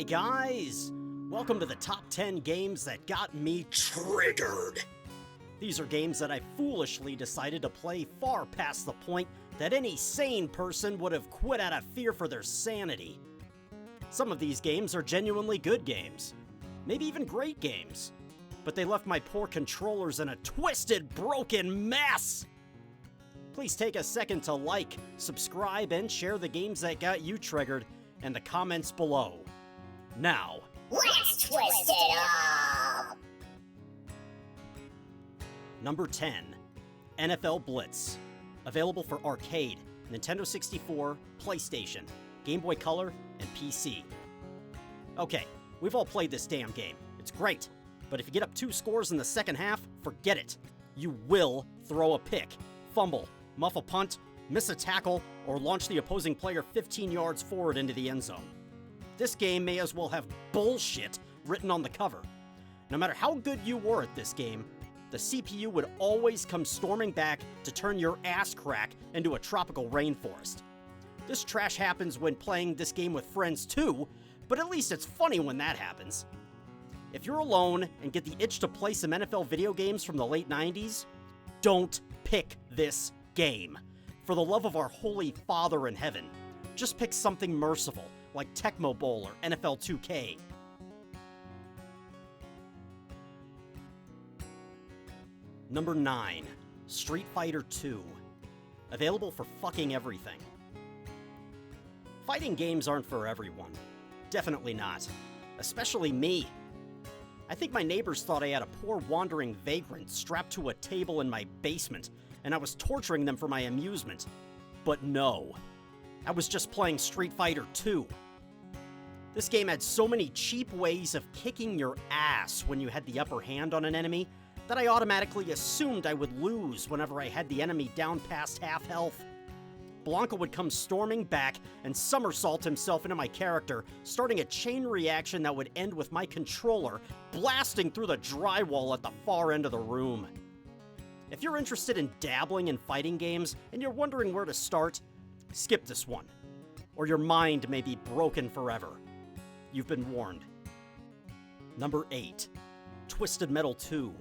Hi guys! Welcome to the top 10 games that got me triggered. These are games that I foolishly decided to play far past the point that any sane person would have quit out of fear for their sanity. Some of these games are genuinely good games, maybe even great games, but they left my poor controllers in a twisted, broken mess! Please take a second to like, subscribe, and share the games that got you triggered in the comments below. Now, let's twist it up! Number 10, NFL Blitz. Available for arcade, Nintendo 64, PlayStation, Game Boy Color, and PC. Okay, we've all played this damn game. It's great, but if you get up 2 scores in the second half, forget it. You will throw a pick, fumble, muff a punt, miss a tackle, or launch the opposing player 15 yards forward into the end zone. This game may as well have bullshit written on the cover. No matter how good you were at this game, the CPU would always come storming back to turn your ass crack into a tropical rainforest. This trash happens when playing this game with friends too, but at least it's funny when that happens. If you're alone and get the itch to play some NFL video games from the late 90s, don't pick this game. For the love of our Holy Father in heaven, just pick something merciful, like Tecmo Bowl or NFL 2K. Number 9, Street Fighter 2. Available for fucking everything. Fighting games aren't for everyone. Definitely not. Especially me. I think my neighbors thought I had a poor wandering vagrant strapped to a table in my basement, and I was torturing them for my amusement. But no. I was just playing Street Fighter 2. This game had so many cheap ways of kicking your ass when you had the upper hand on an enemy that I automatically assumed I would lose whenever I had the enemy down past half health. Blanca would come storming back and somersault himself into my character, starting a chain reaction that would end with my controller blasting through the drywall at the far end of the room. If you're interested in dabbling in fighting games and you're wondering where to start, skip this one, or your mind may be broken forever. You've been warned. Number 8, Twisted Metal 2.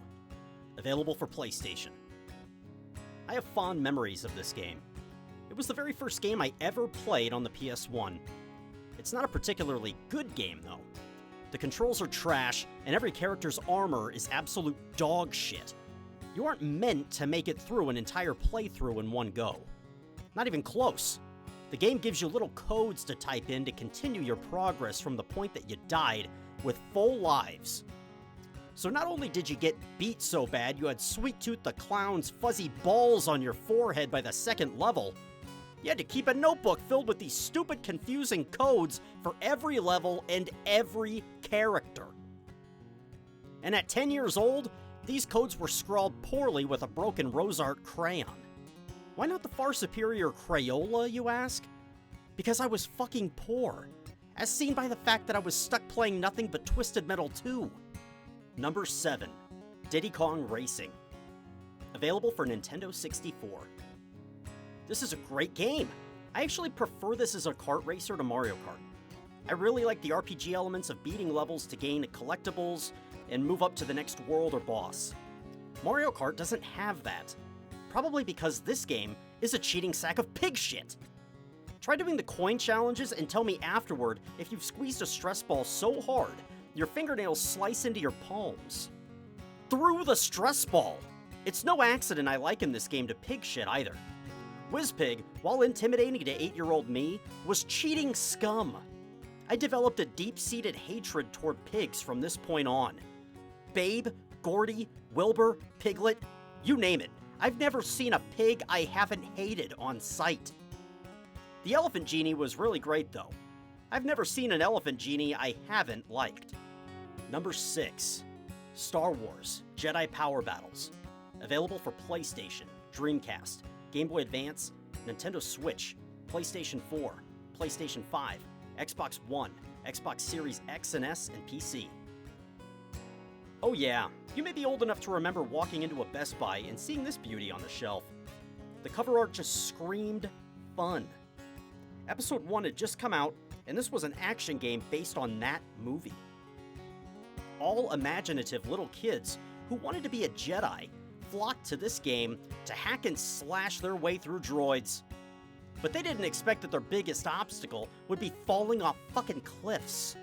Available for PlayStation. I have fond memories of this game. It was the very first game I ever played on the PS1. It's not a particularly good game, though. The controls are trash, and every character's armor is absolute dog shit. You aren't meant to make it through an entire playthrough in one go. Not even close. The game gives you little codes to type in to continue your progress from the point that you died with full lives. So not only did you get beat so bad you had Sweet Tooth the Clown's fuzzy balls on your forehead by the second level, you had to keep a notebook filled with these stupid, confusing codes for every level and every character. And at 10 years old, these codes were scrawled poorly with a broken Rosart crayon. Why not the far superior Crayola, you ask? Because I was fucking poor, as seen by the fact that I was stuck playing nothing but Twisted Metal 2. Number 7, Diddy Kong Racing. Available for Nintendo 64. This is a great game. I actually prefer this as a kart racer to Mario Kart. I really like the RPG elements of beating levels to gain collectibles and move up to the next world or boss. Mario Kart doesn't have that. Probably because this game is a cheating sack of pig shit. Try doing the coin challenges and tell me afterward if you've squeezed a stress ball so hard your fingernails slice into your palms. Through the stress ball! It's no accident I liken this game to pig shit either. WizPig, while intimidating to 8-year-old me, was cheating scum. I developed a deep-seated hatred toward pigs from this point on. Babe, Gordy, Wilbur, Piglet, you name it. I've never seen a pig I haven't hated on sight. The Elephant Genie was really great though. I've never seen an Elephant Genie I haven't liked. Number 6, Star Wars Jedi Power Battles. Available for PlayStation, Dreamcast, Game Boy Advance, Nintendo Switch, PlayStation 4, PlayStation 5, Xbox One, Xbox Series X and S, and PC. Oh yeah, you may be old enough to remember walking into a Best Buy and seeing this beauty on the shelf. The cover art just screamed fun. Episode 1 had just come out, and this was an action game based on that movie. All imaginative little kids who wanted to be a Jedi flocked to this game to hack and slash their way through droids. But they didn't expect that their biggest obstacle would be falling off fucking cliffs.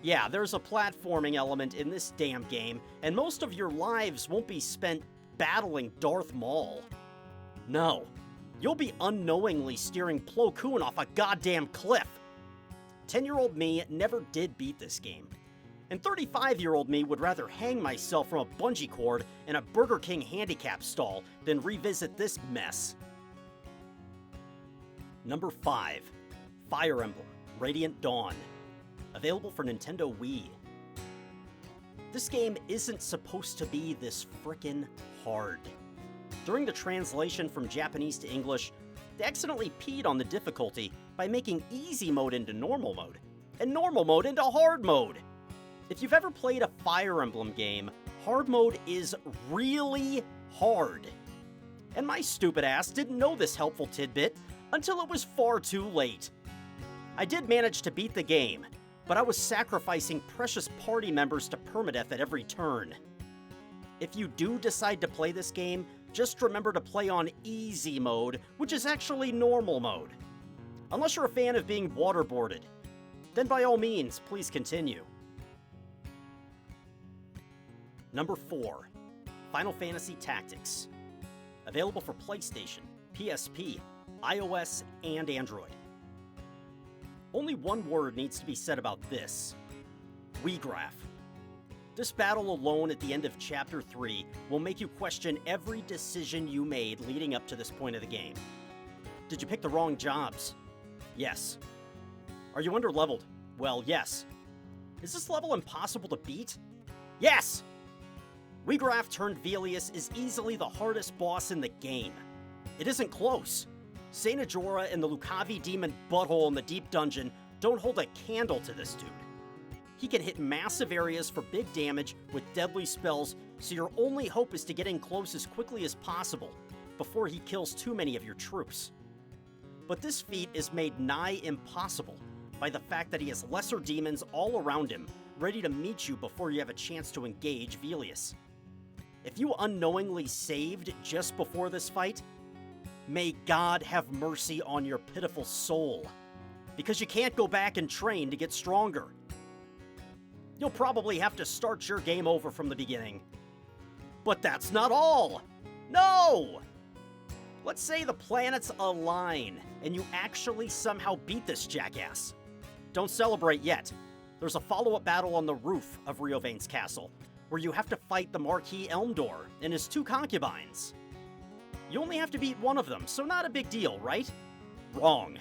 Yeah, there's a platforming element in this damn game, and most of your lives won't be spent battling Darth Maul. No, you'll be unknowingly steering Plo Koon off a goddamn cliff. 10-year-old me never did beat this game, and 35-year-old me would rather hang myself from a bungee cord in a Burger King handicap stall than revisit this mess. Number 5. Fire Emblem Radiant Dawn. Available for Nintendo Wii. This game isn't supposed to be this frickin' hard. During the translation from Japanese to English, they accidentally peed on the difficulty by making easy mode into normal mode, and normal mode into hard mode. If you've ever played a Fire Emblem game, hard mode is really hard. And my stupid ass didn't know this helpful tidbit until it was far too late. I did manage to beat the game, but I was sacrificing precious party members to permadeath at every turn. If you do decide to play this game, just remember to play on easy mode, which is actually normal mode. Unless you're a fan of being waterboarded. Then by all means, please continue. Number 4. Final Fantasy Tactics. Available for PlayStation, PSP, iOS, and Android. Only one word needs to be said about this. WeGraph. This battle alone at the end of Chapter 3 will make you question every decision you made leading up to this point of the game. Did you pick the wrong jobs? Yes. Are you underleveled? Well, yes. Is this level impossible to beat? Yes! WeGraph turned Velius is easily the hardest boss in the game. It isn't close. Saint Ajora and the Lucavi demon butthole in the deep dungeon don't hold a candle to this dude. He can hit massive areas for big damage with deadly spells, so your only hope is to get in close as quickly as possible before he kills too many of your troops. But this feat is made nigh impossible by the fact that he has lesser demons all around him, ready to meet you before you have a chance to engage Velius. If you unknowingly saved just before this fight, may God have mercy on your pitiful soul, because you can't go back and train to get stronger. You'll probably have to start your game over from the beginning. But that's not all! No! Let's say the planets align, and you actually somehow beat this jackass. Don't celebrate yet. There's a follow-up battle on the roof of Riovane's castle, where you have to fight the Marquis Elmdor and his 2 concubines. You only have to beat one of them, so not a big deal, right? Wrong.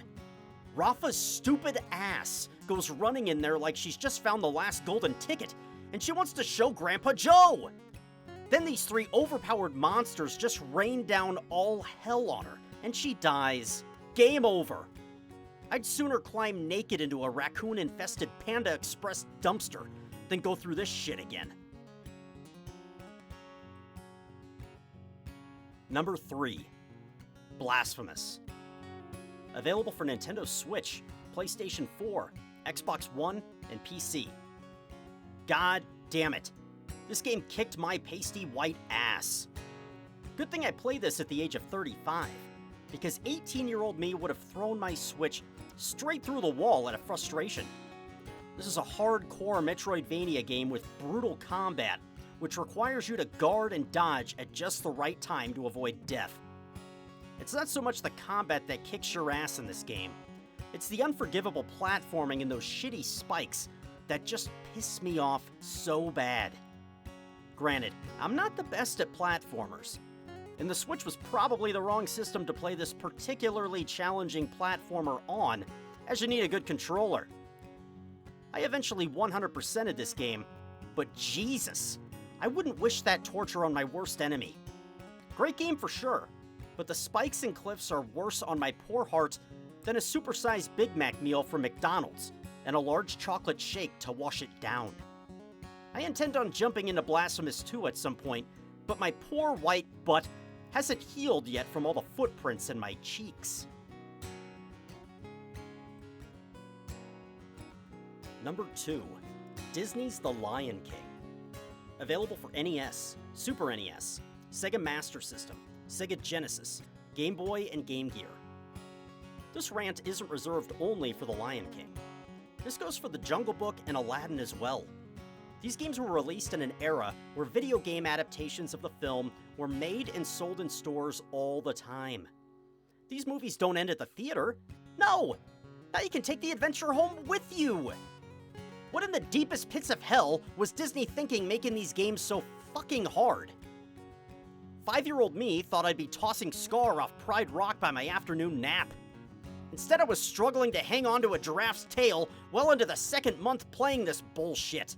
Rafa's stupid ass goes running in there like she's just found the last golden ticket, and she wants to show Grandpa Joe! Then these 3 overpowered monsters just rain down all hell on her, and she dies. Game over. I'd sooner climb naked into a raccoon-infested Panda Express dumpster than go through this shit again. Number 3. Blasphemous. Available for Nintendo Switch, PlayStation 4, Xbox One, and PC. God damn it. This game kicked my pasty white ass. Good thing I played this at the age of 35, because 18-year-old me would have thrown my Switch straight through the wall out of frustration. This is a hardcore Metroidvania game with brutal combat, which requires you to guard and dodge at just the right time to avoid death. It's not so much the combat that kicks your ass in this game. It's the unforgivable platforming and those shitty spikes that just piss me off so bad. Granted, I'm not the best at platformers, and the Switch was probably the wrong system to play this particularly challenging platformer on, as you need a good controller. I eventually 100%ed this game, but Jesus, I wouldn't wish that torture on my worst enemy. Great game for sure, but the spikes and cliffs are worse on my poor heart than a supersized Big Mac meal from McDonald's and a large chocolate shake to wash it down. I intend on jumping into Blasphemous 2 at some point, but my poor white butt hasn't healed yet from all the footprints in my cheeks. Number 2. Disney's The Lion King. Available for NES, Super NES, Sega Master System, Sega Genesis, Game Boy, and Game Gear. This rant isn't reserved only for The Lion King. This goes for The Jungle Book and Aladdin as well. These games were released in an era where video game adaptations of the film were made and sold in stores all the time. These movies don't end at the theater. No! Now you can take the adventure home with you! What in the deepest pits of hell was Disney thinking making these games so fucking hard? 5-year-old me thought I'd be tossing Scar off Pride Rock by my afternoon nap. Instead, I was struggling to hang on to a giraffe's tail well into the second month playing this bullshit.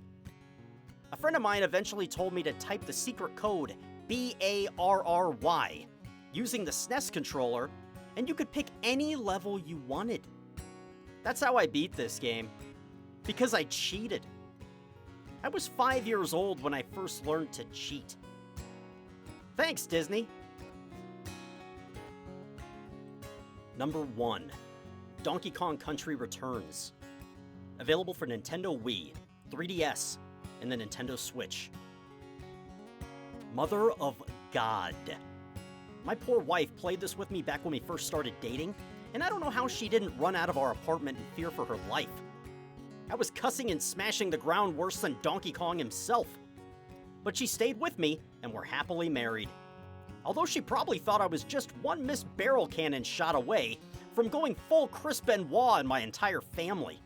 A friend of mine eventually told me to type the secret code BARRY using the SNES controller, and you could pick any level you wanted. That's how I beat this game. Because I cheated. I was 5 years old when I first learned to cheat. Thanks, Disney. Number 1. Donkey Kong Country Returns. Available for Nintendo Wii, 3DS, and the Nintendo Switch. Mother of God. My poor wife played this with me back when we first started dating, and I don't know how she didn't run out of our apartment in fear for her life. I was cussing and smashing the ground worse than Donkey Kong himself. But she stayed with me, and we're happily married. Although she probably thought I was just one missed barrel cannon shot away from going full Chris Benoit in my entire family.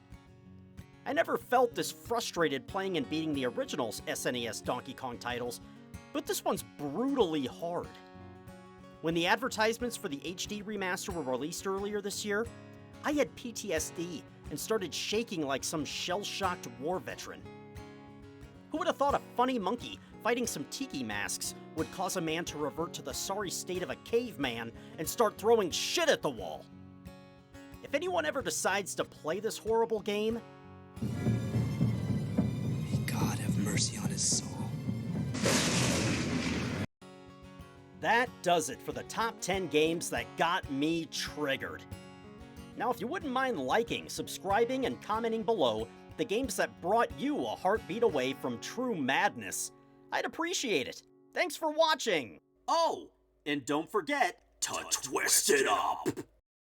I never felt this frustrated playing and beating the original SNES Donkey Kong titles, but this one's brutally hard. When the advertisements for the HD remaster were released earlier this year, I had PTSD and started shaking like some shell-shocked war veteran. Who would have thought a funny monkey fighting some tiki masks would cause a man to revert to the sorry state of a caveman and start throwing shit at the wall? If anyone ever decides to play this horrible game, may God have mercy on his soul. That does it for the top 10 games that got me triggered. Now, if you wouldn't mind liking, subscribing, and commenting below the games that brought you a heartbeat away from true madness, I'd appreciate it. Thanks for watching! Oh, and don't forget to twist it up!